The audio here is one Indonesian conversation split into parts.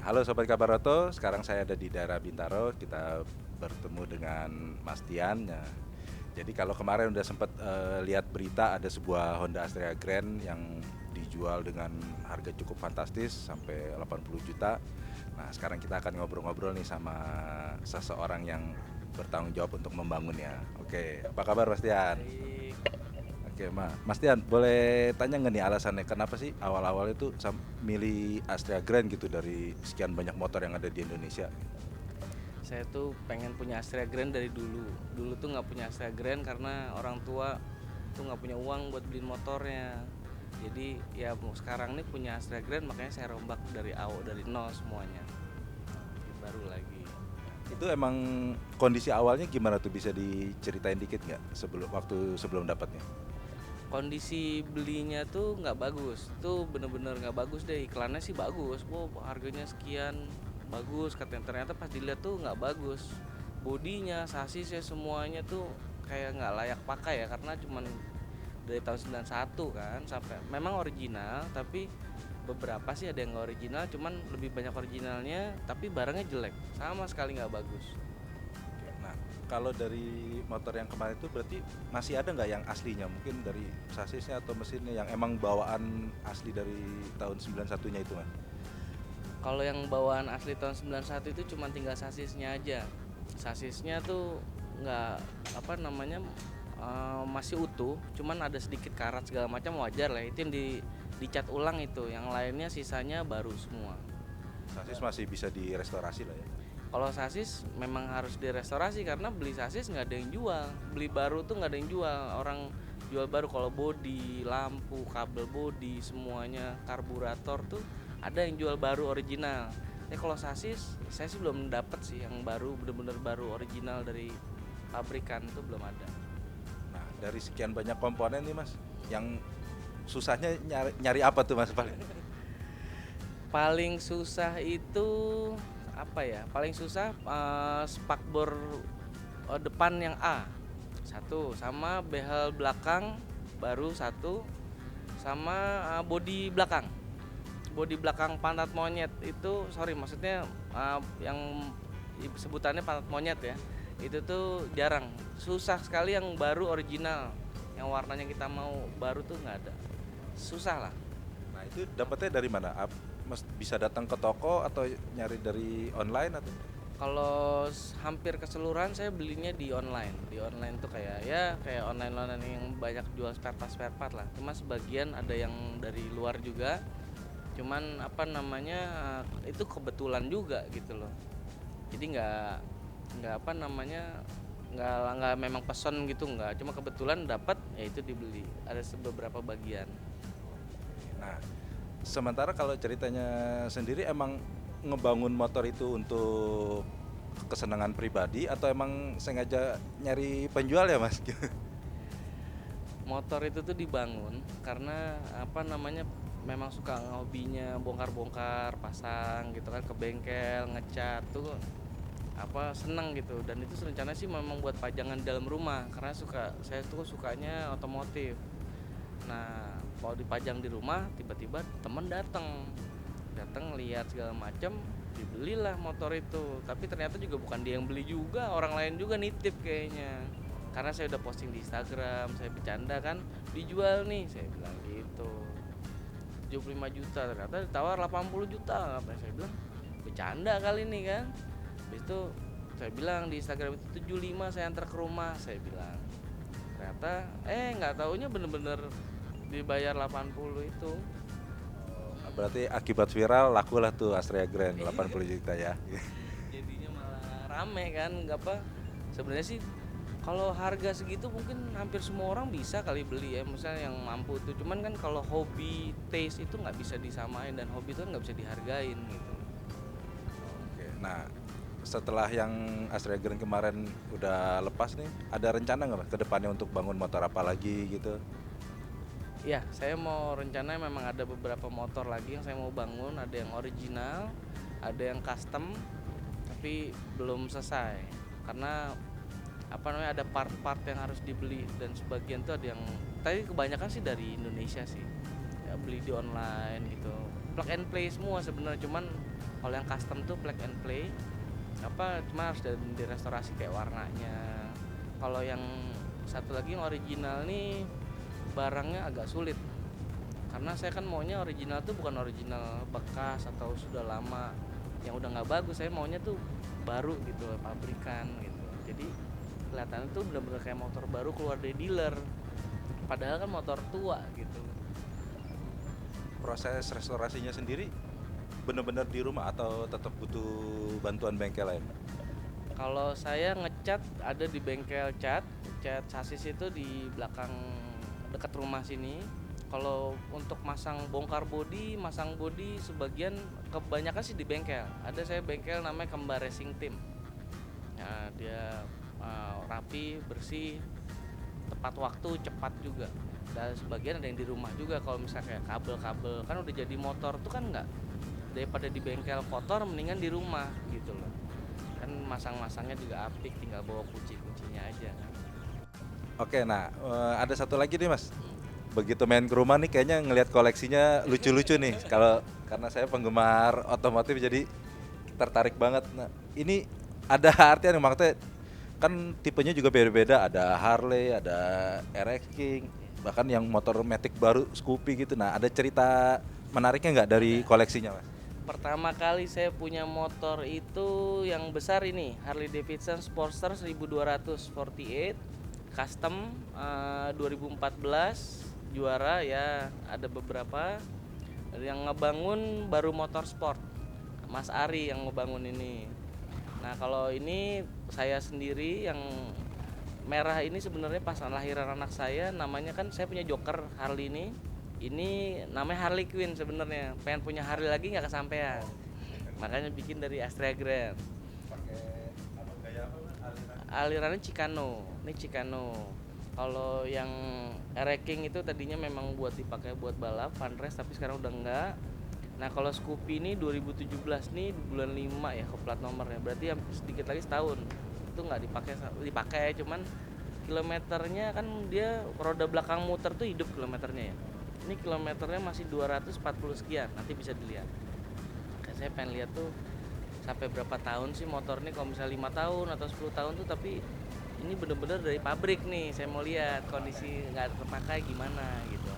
Halo Sobat Kabaroto, sekarang saya ada di daerah Bintaro. Kita bertemu dengan Mas Tian. Nah, jadi kalau kemarin udah sempat lihat berita ada sebuah Honda Astrea Grand yang dijual dengan harga cukup fantastis sampai 80 juta. Nah, sekarang kita akan ngobrol-ngobrol nih sama seseorang yang bertanggung jawab untuk membangunnya. Oke, apa kabar Mas Tian? Baik. Oke, Mas Tian, boleh tanya nggak nih alasannya kenapa sih awal-awal itu milih Astrea Grand gitu dari sekian banyak motor yang ada di Indonesia? Saya tuh pengen punya Astrea Grand dari dulu. Dulu tuh nggak punya Astrea Grand karena orang tua tuh nggak punya uang buat beliin motornya. Jadi ya mau sekarang nih punya Astrea Grand, makanya saya rombak dari awal, dari nol semuanya. Baru lagi. Itu emang kondisi awalnya gimana tuh, bisa diceritain dikit nggak sebelum dapatnya? Kondisi belinya tuh nggak bagus. Tuh bener-bener nggak bagus deh. Iklannya sih bagus. Wow, harganya sekian, bagus katanya. Ternyata pas dilihat tuh nggak bagus. Bodinya, sasisnya semuanya tuh kayak nggak layak pakai ya, karena cuman dari tahun 91 kan, sampai memang original, tapi beberapa sih ada yang nggak original, cuman lebih banyak originalnya tapi barangnya jelek, sama sekali nggak bagus. Oke, nah kalau dari motor yang kemarin itu berarti masih ada nggak yang aslinya? Mungkin dari sasisnya atau mesinnya yang emang bawaan asli dari tahun 91-nya itu, Mas? Kalau yang bawaan asli tahun 91 itu cuma tinggal sasisnya aja. Sasisnya tuh nggak, apa namanya, masih utuh, cuman ada sedikit karat segala macam, wajar lah itu yang dicat ulang, itu yang lainnya sisanya baru semua. Sasis masih bisa direstorasi lah ya. Kalau sasis memang harus direstorasi, karena beli sasis nggak ada yang jual, beli baru tuh nggak ada yang jual. Orang jual baru kalau bodi, lampu, kabel bodi, semuanya, karburator tuh ada yang jual baru original. Kalau sasis saya sih belum dapet sih yang baru, bener-bener baru original dari pabrikan tuh belum ada. Nah, dari sekian banyak komponen nih, Mas, yang susahnya nyari apa tuh, Mas, paling? Paling susah itu apa ya? Paling susah spakbor depan yang A satu, sama behel belakang baru satu, sama bodi belakang pantat monyet itu, sorry maksudnya yang sebutannya pantat monyet ya, itu tuh jarang, susah sekali yang baru original, yang warnanya kita mau baru tuh nggak ada, susah lah. Nah, itu dapetnya dari mana? Mas bisa datang ke toko atau nyari dari online atau? Kalau hampir keseluruhan saya belinya di online. Di online tuh kayak ya kayak online yang banyak jual spare part lah. Cuma sebagian ada yang dari luar juga. Cuman apa namanya, itu kebetulan juga gitu loh. Jadi nggak apa namanya, nggak memang peson gitu, nggak. Cuma kebetulan dapat, ya itu dibeli. Ada beberapa bagian. Nah, sementara kalau ceritanya sendiri emang ngebangun motor itu untuk kesenangan pribadi atau emang sengaja nyari penjual ya, Mas? Motor itu tuh dibangun karena apa namanya, memang suka hobinya bongkar-bongkar pasang gitu kan, ke bengkel ngecat tuh apa, seneng gitu. Dan itu rencana sih memang buat pajangan di dalam rumah, karena saya tuh sukanya otomotif. Nah kalau dipajang di rumah, tiba-tiba temen datang datang lihat segala macam, dibelilah motor itu. Tapi ternyata juga bukan dia yang beli juga, orang lain juga nitip kayaknya, karena saya udah posting di Instagram, saya bercanda kan, dijual nih saya bilang gitu, 75 juta, ternyata ditawar 80 juta. Apa saya bilang, bercanda kali ini kan. Habis itu saya bilang di Instagram itu 75, saya antar ke rumah saya bilang. Ternyata nggak taunya bener-bener dibayar 80 itu. Berarti akibat viral lakulah tuh Astrea Grand 80 juta ya. Jadinya malah rame kan, nggak apa, sebenarnya sih kalau harga segitu mungkin hampir semua orang bisa kali beli ya, misalnya yang mampu tuh. Cuman kan kalau hobi taste itu nggak bisa disamain, dan hobi itu kan nggak bisa dihargain gitu. Oke, nah setelah yang Astrea Grand kemarin udah lepas nih, ada rencana nggak Mas ke depannya untuk bangun motor apa lagi gitu? Ya, saya mau rencana, memang ada beberapa motor lagi yang saya mau bangun, ada yang original, ada yang custom, tapi belum selesai karena apa namanya, ada part-part yang harus dibeli, dan sebagian tuh ada yang, tapi kebanyakan sih dari Indonesia sih, ya beli di online gitu, plug and play semua sebenarnya. Cuman Kalau yang custom tuh plug and play, cuma harus direstorasi kayak warnanya. Kalau yang satu lagi yang original nih barangnya agak sulit, karena saya kan maunya original tuh bukan original bekas atau sudah lama yang udah nggak bagus. Saya maunya tuh baru gitu, pabrikan gitu. Jadi kelihatannya tuh bener-bener kayak motor baru keluar dari dealer, padahal kan motor tua gitu. Proses restorasinya sendiri benar-benar di rumah atau tetap butuh bantuan bengkel lain? Kalau saya ngecat ada di bengkel cat sasis itu di belakang dekat rumah sini. Kalau untuk masang body sebagian kebanyakan sih di bengkel. Ada saya bengkel namanya Kembar Racing Team. Nah, dia rapi, bersih, tepat waktu, cepat juga. Dan sebagian ada yang di rumah juga. Kalau misalnya kayak kabel-kabel kan udah jadi motor tuh kan nggak, daripada di bengkel kotor mendingan di rumah gitu loh. Kan masang-masangnya juga apik, tinggal bawa kunci-kuncinya aja kan. Oke, nah ada satu lagi nih Mas. Begitu main ke rumah nih kayaknya ngelihat koleksinya lucu-lucu nih. Kalau karena saya penggemar otomotif jadi tertarik banget. Nah, ini ada artian maksudnya kan tipenya juga beda-beda, ada Harley, ada RX King, bahkan yang motor matic baru Scoopy gitu. Nah, ada cerita menariknya nggak dari koleksinya, Mas? Pertama kali saya punya motor itu yang besar ini, Harley Davidson Sportster 1248 custom 2014 juara ya. Ada beberapa yang ngebangun baru motorsport, Mas Ari yang ngebangun ini. Nah kalau ini saya sendiri yang merah ini sebenarnya pas lahiran anak saya, namanya kan saya punya Joker Harley ini namanya Harley Quinn sebenarnya. Pengen punya Harley lagi nggak kesampaian, makanya bikin dari Astrea Grand. Pakai apa gaya apa? Alirannya Chicano, ini Chicano. Kalau yang King itu tadinya memang buat dipakai buat balap fun race, tapi sekarang udah enggak. Nah kalau Scoopy ini 2017 nih bulan 5 ya ke plat nomornya, berarti sedikit lagi setahun. Itu nggak dipakai cuman kilometernya kan dia roda belakang muter tuh hidup kilometernya ya. Ini kilometernya masih 240 sekian, nanti bisa dilihat. Kayak saya pengen lihat tuh sampai berapa tahun sih motor ini, kalau misalnya 5 tahun atau 10 tahun tuh, tapi ini bener-bener dari pabrik nih. Saya mau lihat kondisi nggak terpakai gimana gitu.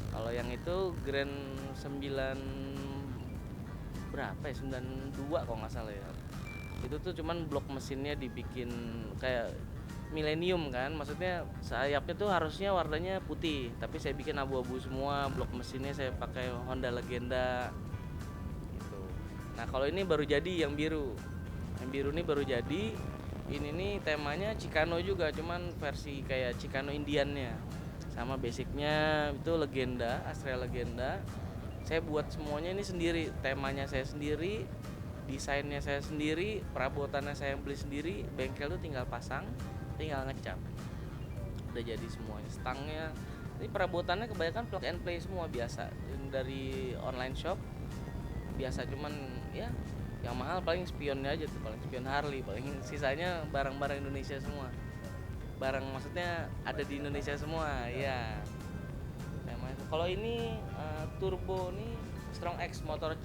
Kalau yang itu Grand 9 berapa ya, 92 kalau nggak salah ya. Itu tuh cuman blok mesinnya dibikin kayak milenium kan, maksudnya sayapnya tuh harusnya warnanya putih, tapi saya bikin abu-abu semua. Blok mesinnya saya pakai Honda Legenda gitu. Nah kalau ini baru jadi yang biru ini baru jadi. Ini nih temanya Chicano juga, cuman versi kayak Chicano Indiannya, sama basicnya itu Legenda, Astrea Legenda. Saya buat semuanya ini sendiri, temanya saya sendiri, desainnya saya sendiri, perabotannya saya beli sendiri. Bengkel tuh tinggal pasang, tinggal ngecap, udah jadi semuanya. Stangnya ini perabotannya kebanyakan plug and play semua, biasa dari online shop biasa. Cuman ya yang mahal paling spionnya aja tuh, paling spion Harley, paling sisanya barang-barang Indonesia semua. Barang maksudnya ada di Indonesia semua ya. Kalau ini turbo nih Strong X, motor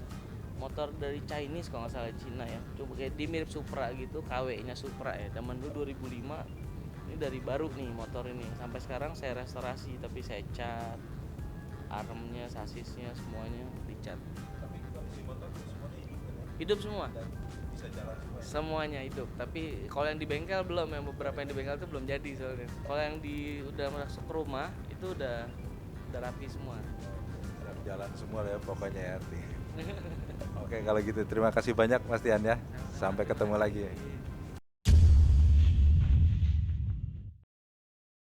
dari Chinese kalau nggak salah, Cina ya. Coba kayak di mirip Supra gitu, KW-nya Supra ya. Zaman dulu 2005. Ini dari baru nih motor ini. Sampai sekarang saya restorasi, tapi saya cat, armnya, sasisnya semuanya dicat. Tapi kondisi motor semuanya Hidup semua. dan bisa jalan semua. Semuanya hidup. Tapi kalau yang di bengkel belum, yang beberapa yang di bengkel itu belum jadi soalnya. Kalau yang udah masuk ke rumah itu udah rapi semua. Jalan semua ya pokoknya ya. Oke kalau gitu terima kasih banyak Mas Tian ya. Sampai ketemu lagi.